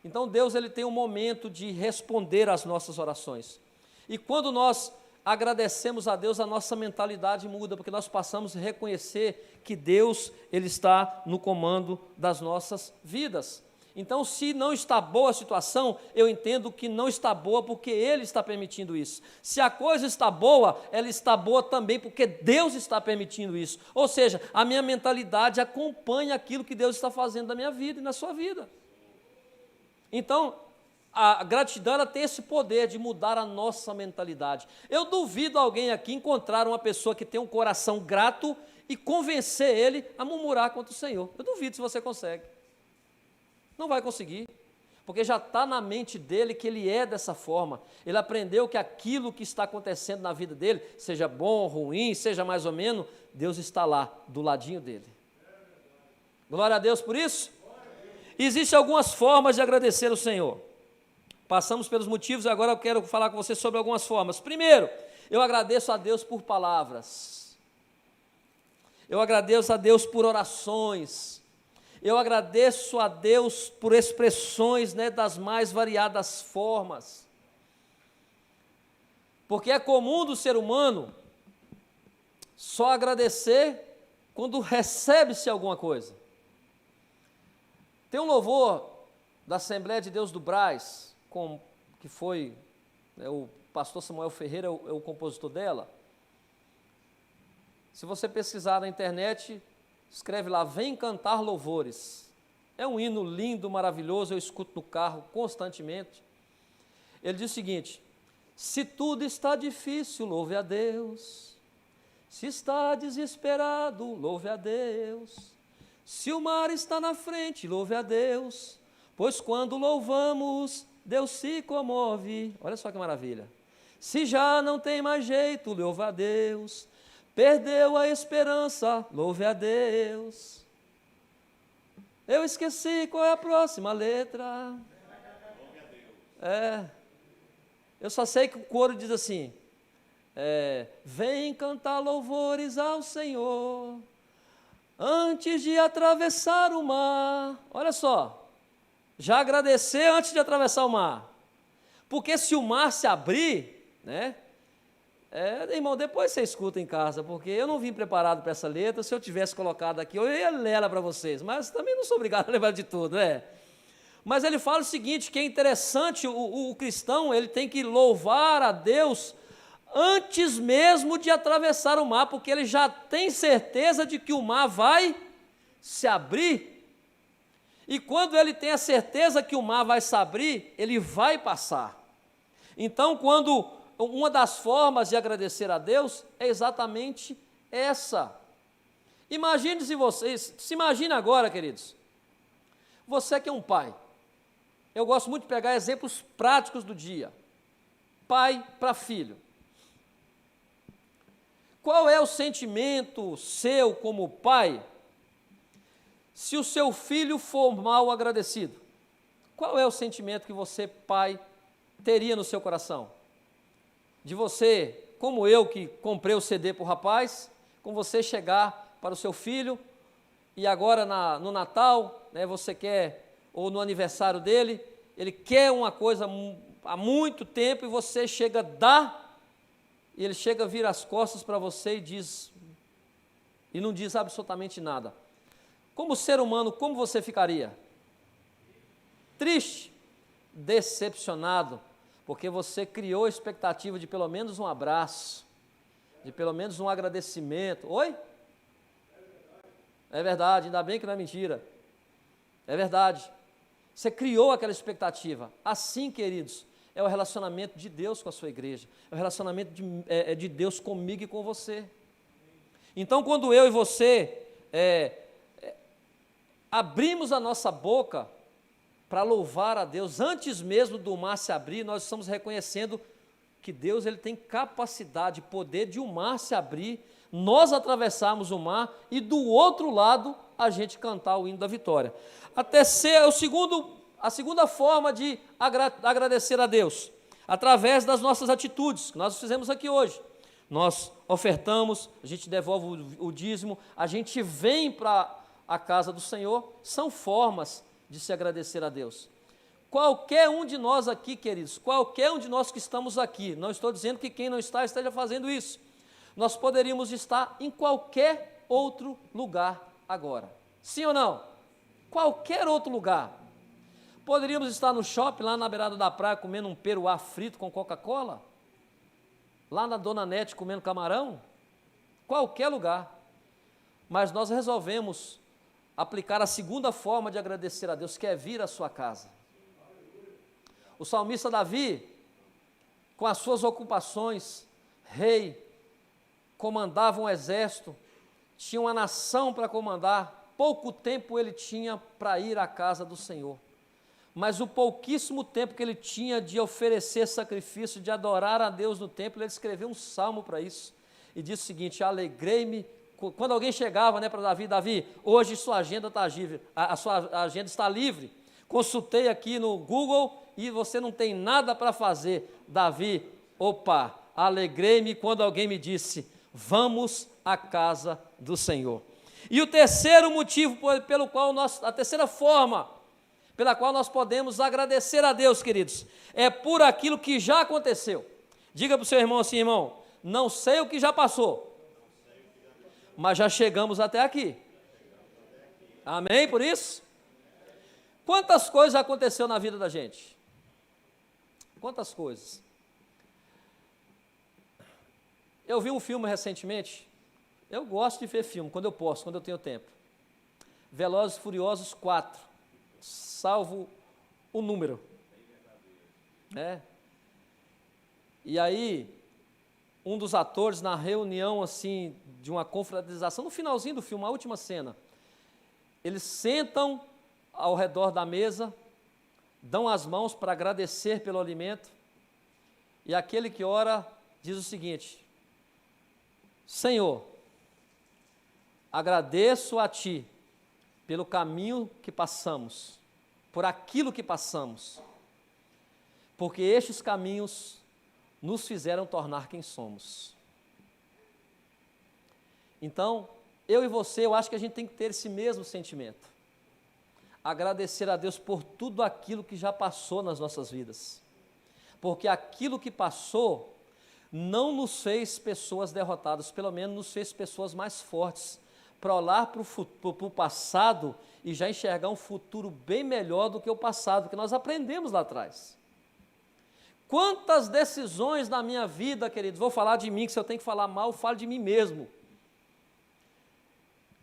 Então Deus, ele tem um momento de responder às nossas orações. E quando nós agradecemos a Deus, a nossa mentalidade muda, porque nós passamos a reconhecer que Deus, ele está no comando das nossas vidas. Então, se não está boa a situação, eu entendo que não está boa porque Ele está permitindo isso. Se a coisa está boa, ela está boa também porque Deus está permitindo isso. Ou seja, a minha mentalidade acompanha aquilo que Deus está fazendo na minha vida e na sua vida. Então, a gratidão, ela tem esse poder de mudar a nossa mentalidade. Eu duvido alguém aqui encontrar uma pessoa que tem um coração grato e convencer ele a murmurar contra o Senhor. Eu duvido se você consegue. Não vai conseguir, porque já está na mente dele que ele é dessa forma. Ele aprendeu que aquilo que está acontecendo na vida dele, seja bom ou ruim, seja mais ou menos, Deus está lá, do ladinho dele. Glória a Deus por isso. Existem algumas formas de agradecer ao Senhor. Passamos pelos motivos e agora eu quero falar com você sobre algumas formas. Primeiro, eu agradeço a Deus por palavras. Eu agradeço a Deus por orações. Eu agradeço a Deus por expressões, né, das mais variadas formas. Porque é comum do ser humano só agradecer quando recebe-se alguma coisa. Tem um louvor da Assembleia de Deus do Brás, que foi, né, o pastor Samuel Ferreira, é o compositor dela. Se você pesquisar na internet, escreve lá, vem cantar louvores. É um hino lindo, maravilhoso, eu escuto no carro constantemente. Ele diz o seguinte: se tudo está difícil, louve a Deus. Se está desesperado, louve a Deus. Se o mar está na frente, louve a Deus. Pois quando louvamos, Deus se comove. Olha só que maravilha. Se já não tem mais jeito, louve a Deus. Perdeu a esperança, louve a Deus. Eu esqueci qual é a próxima letra. Eu só sei que o coro diz assim: vem cantar louvores ao Senhor, antes de atravessar o mar. Olha só, já agradecer antes de atravessar o mar, porque se o mar se abrir, né? Irmão, depois você escuta em casa, porque eu não vim preparado para essa letra. Se eu tivesse colocado aqui, eu ia ler ela para vocês, mas também não sou obrigado a lembrar de tudo, né? Mas ele fala o seguinte, que é interessante, o cristão, ele tem que louvar a Deus antes mesmo de atravessar o mar, porque ele já tem certeza de que o mar vai se abrir. E quando ele tem a certeza que o mar vai se abrir, ele vai passar. Então, uma das formas de agradecer a Deus é exatamente essa. Imagine-se vocês, se imagine agora, queridos, você que é um pai. Eu gosto muito de pegar exemplos práticos do dia. Pai para filho. Qual é o sentimento seu como pai, se o seu filho for mal agradecido? Qual é o sentimento que você, pai, teria no seu coração? De você, como eu que comprei o CD para o rapaz, com você chegar para o seu filho, e agora no Natal, né, você quer, ou no aniversário dele, ele quer uma coisa há muito tempo, e você chega a dar, e ele chega a vir as costas para você e não diz absolutamente nada. Como ser humano, como você ficaria? Triste, decepcionado, porque você criou a expectativa de pelo menos um abraço, de pelo menos um agradecimento. Oi? É verdade, ainda bem que não é mentira. É verdade. Você criou aquela expectativa. Assim, queridos, é o relacionamento de Deus com a sua igreja, é o relacionamento de Deus comigo e com você. Então, quando eu e você abrimos a nossa boca para louvar a Deus, antes mesmo do mar se abrir, nós estamos reconhecendo que Deus ele tem capacidade, poder de o mar se abrir, nós atravessarmos o mar e do outro lado a gente cantar o hino da vitória. A segunda forma de agradecer a Deus, através das nossas atitudes, que nós fizemos aqui hoje. Nós ofertamos, a gente devolve o dízimo, a gente vem para a casa do Senhor, são formas de se agradecer a Deus. Qualquer um de nós aqui, queridos, qualquer um de nós que estamos aqui, não estou dizendo que quem não está esteja fazendo isso, nós poderíamos estar em qualquer outro lugar agora. Sim ou não? Qualquer outro lugar. Poderíamos estar no shopping, lá na beirada da praia, comendo um peruá frito com Coca-Cola? Lá na Dona Nete comendo camarão? Qualquer lugar. Mas nós resolvemos aplicar a segunda forma de agradecer a Deus, que é vir à sua casa. O salmista Davi, com as suas ocupações, rei, comandava um exército, tinha uma nação para comandar, pouco tempo ele tinha para ir à casa do Senhor. Mas o pouquíssimo tempo que ele tinha de oferecer sacrifício, de adorar a Deus no templo, ele escreveu um salmo para isso, e disse o seguinte: alegrei-me. Quando alguém chegava, né, para Davi, hoje sua agenda está livre, a sua agenda está livre, consultei aqui no Google e você não tem nada para fazer. Davi, opa, alegrei-me quando alguém me disse, vamos à casa do Senhor. E o terceiro motivo pelo qual a terceira forma pela qual nós podemos agradecer a Deus, queridos, é por aquilo que já aconteceu. Diga para o seu irmão assim: irmão, não sei o que já passou, mas já chegamos até aqui. Amém por isso? Quantas coisas aconteceu na vida da gente? Quantas coisas? Eu vi um filme recentemente. Eu gosto de ver filme quando eu posso, quando eu tenho tempo. Velozes e Furiosos 4, salvo o número. E aí, um dos atores na reunião assim de uma confraternização, no finalzinho do filme, a última cena, eles sentam ao redor da mesa, dão as mãos para agradecer pelo alimento, e aquele que ora diz o seguinte: Senhor, agradeço a Ti pelo caminho que passamos, por aquilo que passamos, porque estes caminhos nos fizeram tornar quem somos. Então, eu e você, eu acho que a gente tem que ter esse mesmo sentimento. Agradecer a Deus por tudo aquilo que já passou nas nossas vidas. Porque aquilo que passou não nos fez pessoas derrotadas, pelo menos nos fez pessoas mais fortes, para olhar para o passado e já enxergar um futuro bem melhor do que o passado, que nós aprendemos lá atrás. Quantas decisões na minha vida, queridos, vou falar de mim, que se eu tenho que falar mal, eu falo de mim mesmo.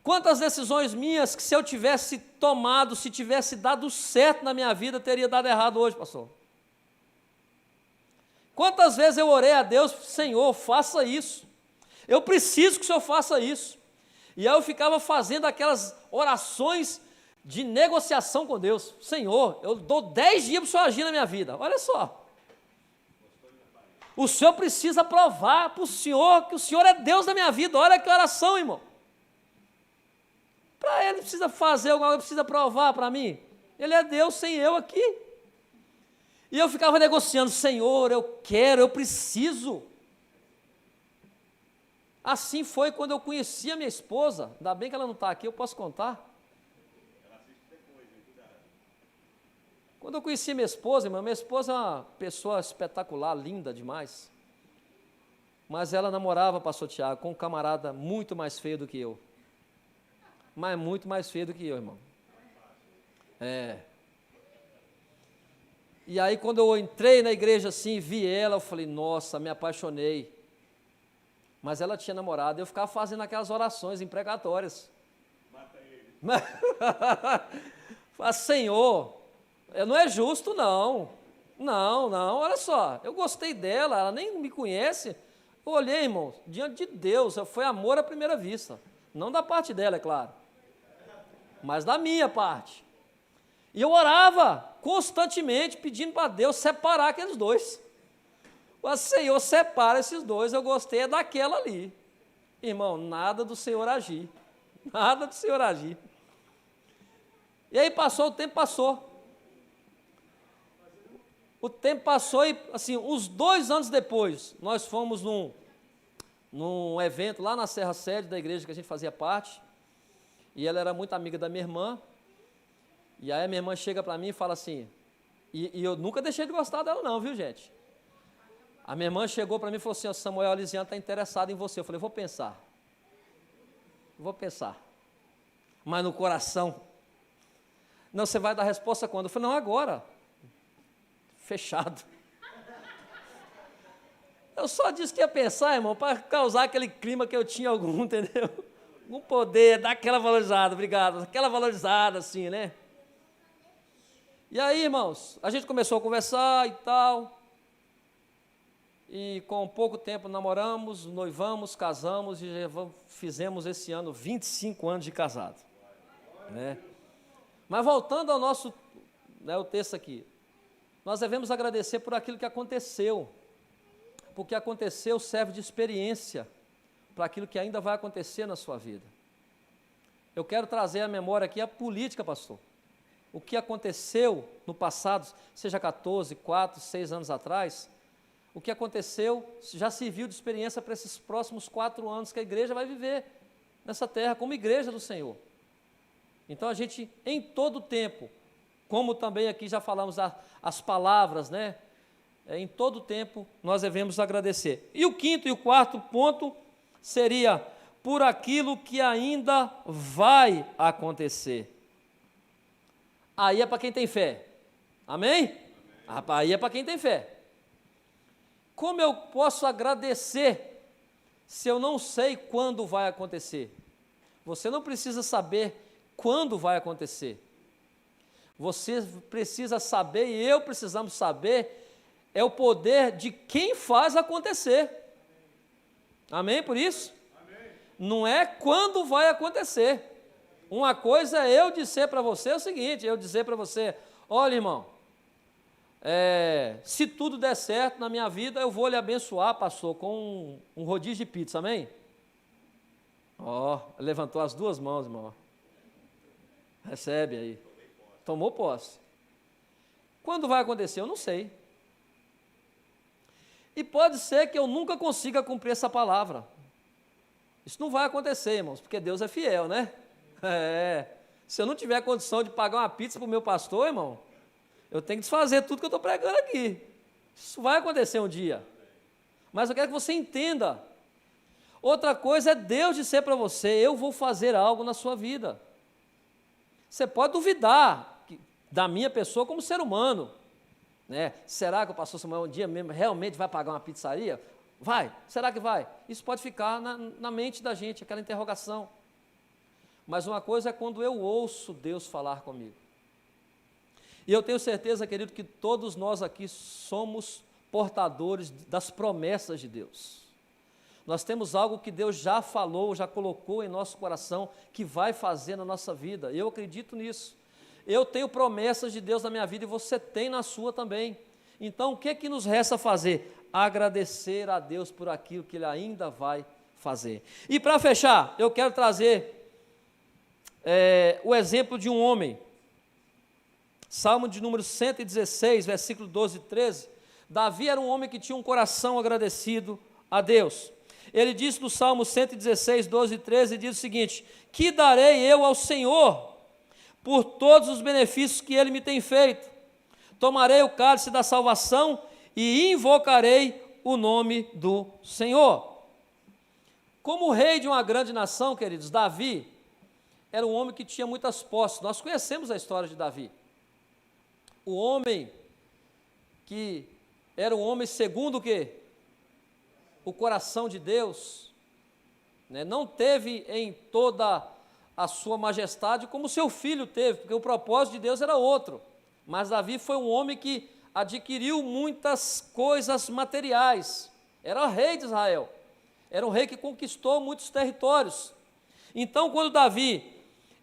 Quantas decisões minhas que se eu tivesse tomado, se tivesse dado certo na minha vida, teria dado errado hoje, pastor? Quantas vezes eu orei a Deus, Senhor, faça isso. Eu preciso que o Senhor faça isso. E aí eu ficava fazendo aquelas orações de negociação com Deus. Senhor, eu dou 10 dias para o Senhor agir na minha vida. Olha só. O Senhor precisa provar para o Senhor que o Senhor é Deus da minha vida. Olha que oração, irmão. Para Ele precisa fazer alguma coisa, precisa provar para mim. Ele é Deus sem eu aqui. E eu ficava negociando, Senhor, eu quero, eu preciso. Assim foi quando eu conheci a minha esposa. Ainda bem que ela não está aqui, eu posso contar. Quando eu conheci minha esposa, irmã, minha esposa é uma pessoa espetacular, linda demais. Mas ela namorava, pastor Tiago, com um camarada muito mais feio do que eu. Mas muito mais feio do que eu, irmão. É. E aí quando eu entrei na igreja assim, vi ela, eu falei, nossa, me apaixonei. Mas ela tinha namorado, eu ficava fazendo aquelas orações imprecatórias. Mata ele. Fala, Senhor, não é justo não. Não, olha só, eu gostei dela, ela nem me conhece. Eu olhei, irmão, diante de Deus, foi amor à primeira vista. Não da parte dela, é claro. Mas da minha parte. E eu orava constantemente, pedindo para Deus separar aqueles dois. Mas, Senhor, separa esses dois, eu gostei daquela ali. Irmão, nada do Senhor agir. Nada do Senhor agir. E aí passou, o tempo passou. O tempo passou e, assim, uns 2 anos depois, nós fomos num evento lá na Serra Sede da igreja que a gente fazia parte. E ela era muito amiga da minha irmã. E aí a minha irmã chega para mim e fala assim, e eu nunca deixei de gostar dela não, viu, gente? A minha irmã chegou para mim e falou assim, Samuel, a Lisiane está interessada em você. Eu falei, vou pensar. Mas no coração. Não, você vai dar resposta quando? Eu falei, não, agora. Fechado. Eu só disse que ia pensar, irmão, para causar aquele clima que eu tinha algum, entendeu? Algum poder, dar aquela valorizada, obrigado, aquela valorizada assim, né? E aí, irmãos, a gente começou a conversar e tal, e com pouco tempo namoramos, noivamos, casamos e já fizemos esse ano 25 anos de casado, né? Mas voltando ao nosso, né, o texto aqui, nós devemos agradecer por aquilo que aconteceu, porque aconteceu serve de experiência para aquilo que ainda vai acontecer na sua vida. Eu quero trazer à memória aqui a política, pastor. O que aconteceu no passado, seja 14, 4, 6 anos atrás, o que aconteceu já serviu de experiência para esses próximos 4 anos que a igreja vai viver nessa terra como igreja do Senhor. Então a gente, em todo o tempo, como também aqui já falamos as palavras, né? Em todo o tempo nós devemos agradecer. E o 5º e o 4º ponto seria por aquilo que ainda vai acontecer. Aí é para quem tem fé. Amém? Aí é para quem tem fé. Como eu posso agradecer se eu não sei quando vai acontecer? Você não precisa saber quando vai acontecer. Você precisa saber, e eu precisamos saber, é o poder de quem faz acontecer. Amém por isso? Amém. Não é quando vai acontecer. Uma coisa é eu dizer para você o seguinte, eu dizer para você, olha irmão, se tudo der certo na minha vida, eu vou lhe abençoar, pastor, com um rodízio de pizza, amém? Ó, levantou as duas mãos, irmão. Recebe aí. Tomou posse. Quando vai acontecer? Eu não sei. E pode ser que eu nunca consiga cumprir essa palavra. Isso não vai acontecer, irmãos, porque Deus é fiel, né? Se eu não tiver condição de pagar uma pizza para o meu pastor, irmão, eu tenho que desfazer tudo que eu estou pregando aqui. Isso vai acontecer um dia. Mas eu quero que você entenda. Outra coisa é Deus dizer para você, eu vou fazer algo na sua vida. Você pode duvidar da minha pessoa como ser humano. Né? Será que o pastor Samuel um dia mesmo realmente vai pagar uma pizzaria? Vai, será que vai? Isso pode ficar na mente da gente, aquela interrogação. Mas uma coisa é quando eu ouço Deus falar comigo. E eu tenho certeza, querido, que todos nós aqui somos portadores das promessas de Deus. Nós temos algo que Deus já falou, já colocou em nosso coração, que vai fazer na nossa vida. Eu acredito nisso. Eu tenho promessas de Deus na minha vida e você tem na sua também. Então, o que é que nos resta fazer? Agradecer a Deus por aquilo que Ele ainda vai fazer. E para fechar, eu quero trazer o exemplo de um homem. Salmo de número 116, versículo 12 e 13. Davi era um homem que tinha um coração agradecido a Deus. Ele diz no Salmo 116, 12 e 13, diz o seguinte: que darei eu ao Senhor por todos os benefícios que Ele me tem feito? Tomarei o cálice da salvação e invocarei o nome do Senhor. Como rei de uma grande nação, queridos, Davi era um homem que tinha muitas posses. Nós conhecemos a história de Davi. O homem que era um homem segundo o quê? O coração de Deus, né? Não teve em toda a sua majestade como seu filho teve, porque o propósito de Deus era outro. Mas Davi foi um homem que adquiriu muitas coisas materiais. Era rei de Israel. Era um rei que conquistou muitos territórios. Então, quando Davi,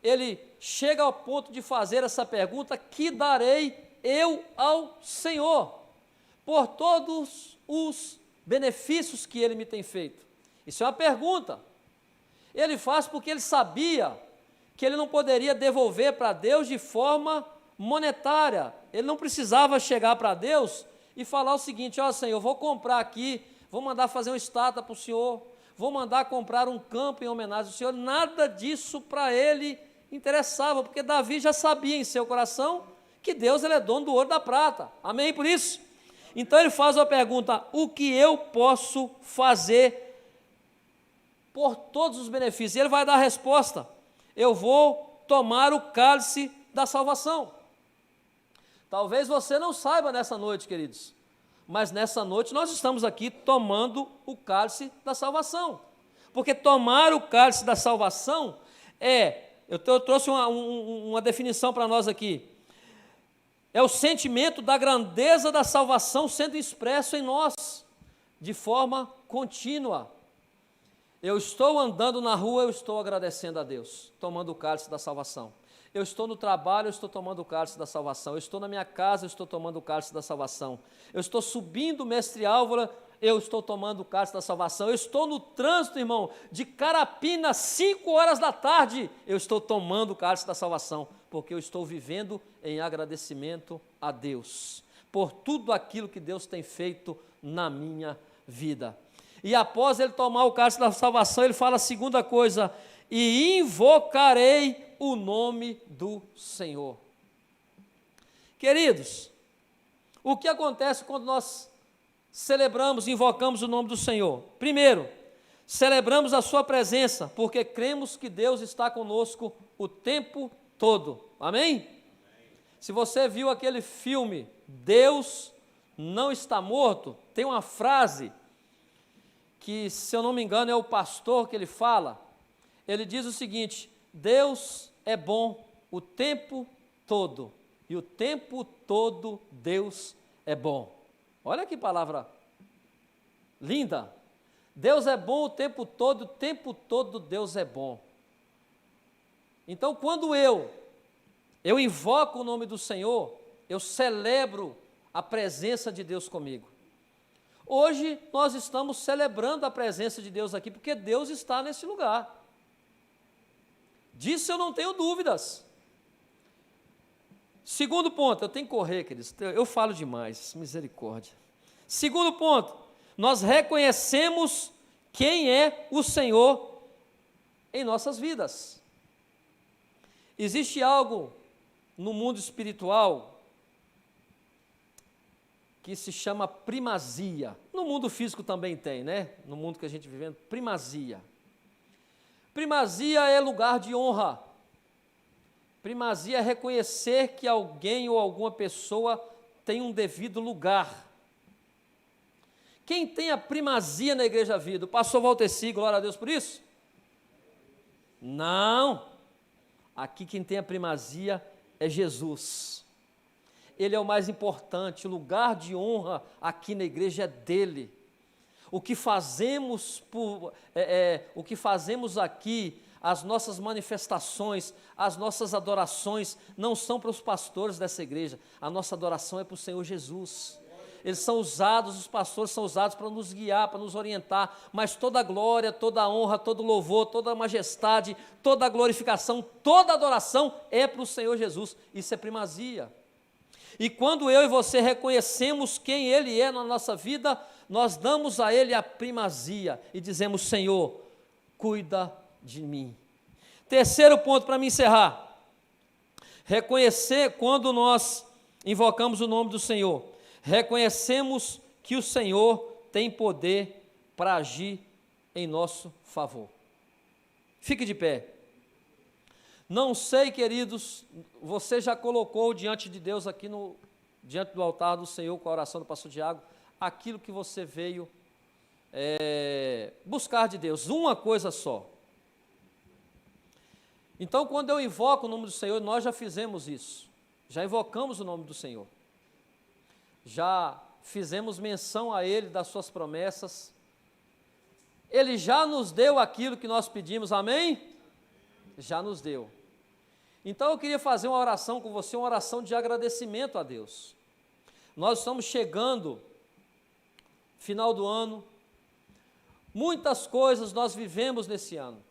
ele chega ao ponto de fazer essa pergunta: que darei eu ao Senhor por todos os benefícios que Ele me tem feito? Isso é uma pergunta. Ele faz porque ele sabia que ele não poderia devolver para Deus de forma monetária. Ele não precisava chegar para Deus e falar o seguinte: ó Senhor, eu vou comprar aqui, vou mandar fazer uma estátua para o Senhor, vou mandar comprar um campo em homenagem ao Senhor. Nada disso para ele interessava, porque Davi já sabia em seu coração que Deus ele é dono do ouro e da prata. Amém por isso? Então ele faz uma pergunta: o que eu posso fazer por todos os benefícios? E ele vai dar a resposta: eu vou tomar o cálice da salvação. Talvez você não saiba nessa noite, queridos, mas nessa noite nós estamos aqui tomando o cálice da salvação, porque tomar o cálice da salvação eu trouxe uma definição para nós aqui, é o sentimento da grandeza da salvação sendo expresso em nós, de forma contínua. Eu estou andando na rua, eu estou agradecendo a Deus, tomando o cálice da salvação. Eu estou no trabalho, eu estou tomando o cálice da salvação. Eu estou na minha casa, eu estou tomando o cálice da salvação. Eu estou subindo o Mestre Álvaro, eu estou tomando o cálice da salvação. Eu estou no trânsito, irmão, de Carapina, 5 horas da tarde, eu estou tomando o cálice da salvação, porque eu estou vivendo em agradecimento a Deus, por tudo aquilo que Deus tem feito na minha vida. E após ele tomar o cálice da salvação, ele fala a segunda coisa: e invocarei o nome do Senhor. Queridos, o que acontece quando nós celebramos, invocamos o nome do Senhor? Primeiro, celebramos a sua presença, porque cremos que Deus está conosco o tempo todo. Amém? Se você viu aquele filme Deus Não Está Morto, tem uma frase que, se eu não me engano, é o pastor que ele fala. Ele diz o seguinte: Deus é bom o tempo todo, e o tempo todo Deus é bom. Olha que palavra linda. Deus é bom o tempo todo Deus é bom. Então, quando eu invoco o nome do Senhor, eu celebro a presença de Deus comigo. Hoje nós estamos celebrando a presença de Deus aqui, porque Deus está nesse lugar. Disso eu não tenho dúvidas. Segundo ponto, eu tenho que correr, queridos, eu falo demais, misericórdia. Segundo ponto, nós reconhecemos quem é o Senhor em nossas vidas. Existe algo no mundo espiritual que se chama primazia. No mundo físico também tem, né? No mundo que a gente vive, primazia. Primazia é lugar de honra. Primazia é reconhecer que alguém ou alguma pessoa tem um devido lugar. Quem tem a primazia na Igreja Vida? O pastor Valteci, glória a Deus por isso? Não. Aqui quem tem a primazia é Jesus. Ele é o mais importante, o lugar de honra aqui na igreja é dele. O que fazemos aqui, as nossas manifestações, as nossas adorações, não são para os pastores dessa igreja, a nossa adoração é para o Senhor Jesus. Eles são usados, os pastores são usados para nos guiar, para nos orientar, mas toda a glória, toda a honra, todo o louvor, toda a majestade, toda a glorificação, toda a adoração é para o Senhor Jesus. Isso é primazia. E quando eu e você reconhecemos quem Ele é na nossa vida, nós damos a Ele a primazia e dizemos: Senhor, cuida de mim. Terceiro ponto para me encerrar: reconhecer quando nós invocamos o nome do Senhor, reconhecemos que o Senhor tem poder para agir em nosso favor. Fique de pé. Não sei, queridos, você já colocou diante de Deus aqui diante do altar do Senhor, com a oração do pastor Tiago, aquilo que você veio buscar de Deus, uma coisa só. Então, quando eu invoco o nome do Senhor, nós já fizemos isso, já invocamos o nome do Senhor, já fizemos menção a Ele, das suas promessas, Ele já nos deu aquilo que nós pedimos, amém? Já nos deu. Então eu queria fazer uma oração com você, uma oração de agradecimento a Deus. Nós estamos chegando, final do ano, muitas coisas nós vivemos nesse ano,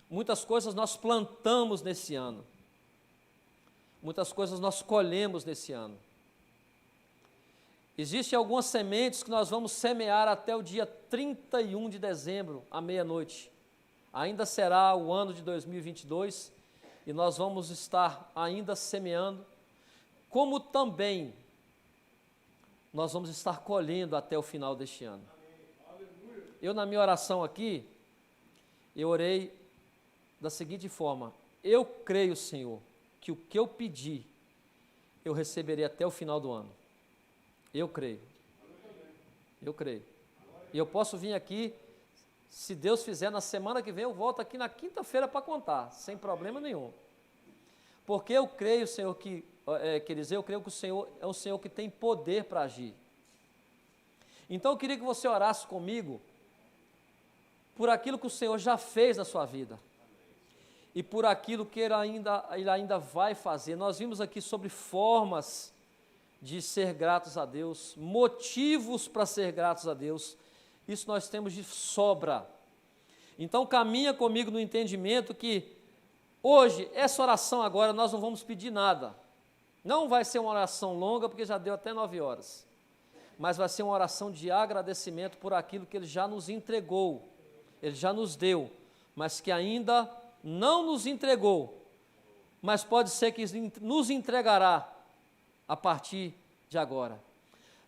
muitas coisas nós plantamos nesse ano, muitas coisas nós colhemos nesse ano. Existem algumas sementes que nós vamos semear até o dia 31 de dezembro, à meia-noite. Ainda será o ano de 2022 e nós vamos estar ainda semeando, como também nós vamos estar colhendo até o final deste ano. Eu, na minha oração aqui, eu orei da seguinte forma: eu creio, Senhor, que o que eu pedi, eu receberei até o final do ano. Eu creio. Eu creio. E eu posso vir aqui, se Deus fizer, na semana que vem, eu volto aqui na quinta-feira para contar, sem problema nenhum. Porque eu creio, Senhor, queridos, eu creio que o Senhor é um Senhor que tem poder para agir. Então eu queria que você orasse comigo por aquilo que o Senhor já fez na sua vida e por aquilo que Ele ainda vai fazer. Nós vimos aqui sobre formas de ser gratos a Deus, motivos para ser gratos a Deus. Isso nós temos de sobra. Então caminha comigo no entendimento que hoje, essa oração agora, nós não vamos pedir nada. Não vai ser uma oração longa, porque já deu até 9 horas. Mas vai ser uma oração de agradecimento por aquilo que Ele já nos entregou. Ele já nos deu, mas que ainda não nos entregou. Mas pode ser que nos entregará a partir de agora.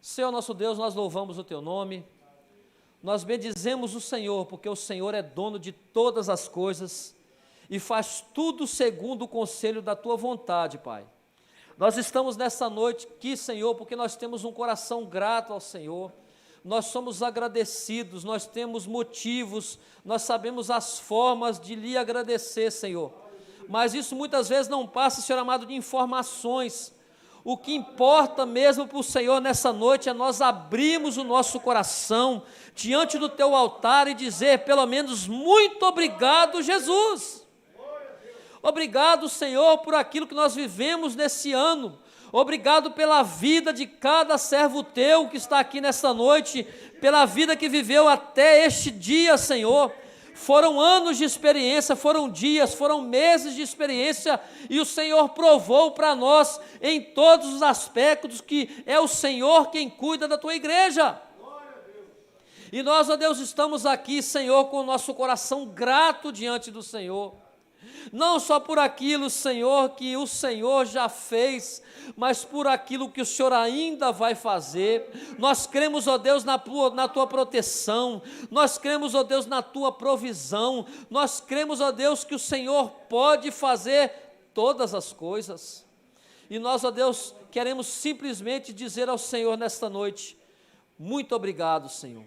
Senhor nosso Deus, nós louvamos o Teu nome. Nós bendizemos o Senhor, porque o Senhor é dono de todas as coisas e faz tudo segundo o conselho da Tua vontade, Pai. Nós estamos nessa noite aqui, Senhor, porque nós temos um coração grato ao Senhor, nós somos agradecidos, nós temos motivos, nós sabemos as formas de lhe agradecer, Senhor, mas isso muitas vezes não passa, Senhor amado, de informações. O que importa mesmo para o Senhor nessa noite é nós abrirmos o nosso coração diante do teu altar e dizer pelo menos muito obrigado, Jesus. Obrigado, Senhor, por aquilo que nós vivemos nesse ano. Obrigado pela vida de cada servo teu que está aqui nesta noite, pela vida que viveu até este dia, Senhor. Foram anos de experiência, foram dias, foram meses de experiência, e o Senhor provou para nós em todos os aspectos que é o Senhor quem cuida da tua igreja. E nós, ó Deus, estamos aqui, Senhor, com o nosso coração grato diante do Senhor. Não só por aquilo, Senhor, que o Senhor já fez, mas por aquilo que o Senhor ainda vai fazer. Nós cremos, ó Deus, na tua proteção, nós cremos, ó Deus, na tua provisão, nós cremos, ó Deus, que o Senhor pode fazer todas as coisas. E nós, ó Deus, queremos simplesmente dizer ao Senhor nesta noite, muito obrigado, Senhor.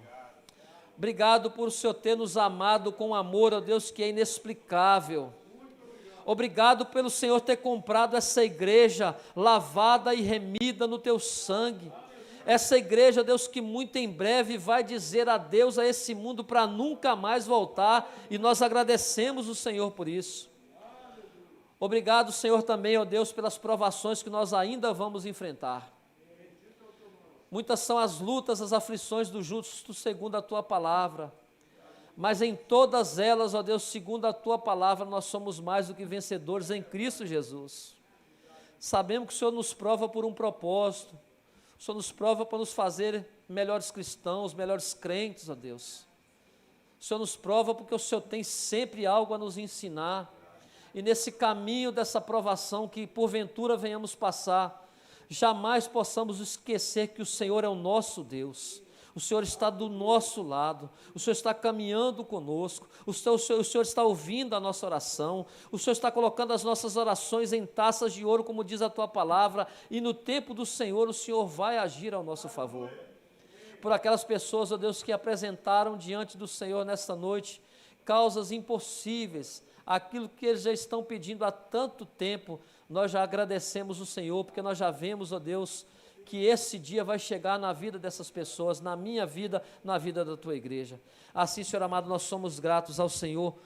Obrigado por o Senhor ter nos amado com amor, ó Deus, que é inexplicável. Obrigado pelo Senhor ter comprado essa igreja lavada e remida no teu sangue. Essa igreja, Deus, que muito em breve vai dizer adeus a esse mundo para nunca mais voltar, e nós agradecemos o Senhor por isso. Obrigado, Senhor, também, ó Deus, pelas provações que nós ainda vamos enfrentar. Muitas são as lutas, as aflições do justo segundo a tua palavra. Mas em todas elas, ó Deus, segundo a tua palavra, nós somos mais do que vencedores em Cristo Jesus. Sabemos que o Senhor nos prova por um propósito, o Senhor nos prova para nos fazer melhores cristãos, melhores crentes, ó Deus. O Senhor nos prova porque o Senhor tem sempre algo a nos ensinar, e nesse caminho dessa provação que porventura venhamos passar, jamais possamos esquecer que o Senhor é o nosso Deus. O Senhor está do nosso lado, o Senhor está caminhando conosco, o Senhor está ouvindo a nossa oração, o Senhor está colocando as nossas orações em taças de ouro, como diz a tua palavra, e no tempo do Senhor, o Senhor vai agir ao nosso favor. Por aquelas pessoas, ó Deus, que apresentaram diante do Senhor nesta noite, causas impossíveis, aquilo que eles já estão pedindo há tanto tempo, nós já agradecemos o Senhor, porque nós já vemos, ó Deus, que esse dia vai chegar na vida dessas pessoas, na minha vida, na vida da tua igreja. Assim, Senhor amado, nós somos gratos ao Senhor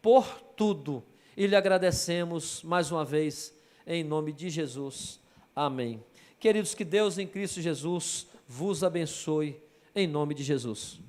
por tudo e lhe agradecemos mais uma vez, em nome de Jesus. Amém. Queridos, que Deus em Cristo Jesus vos abençoe, em nome de Jesus.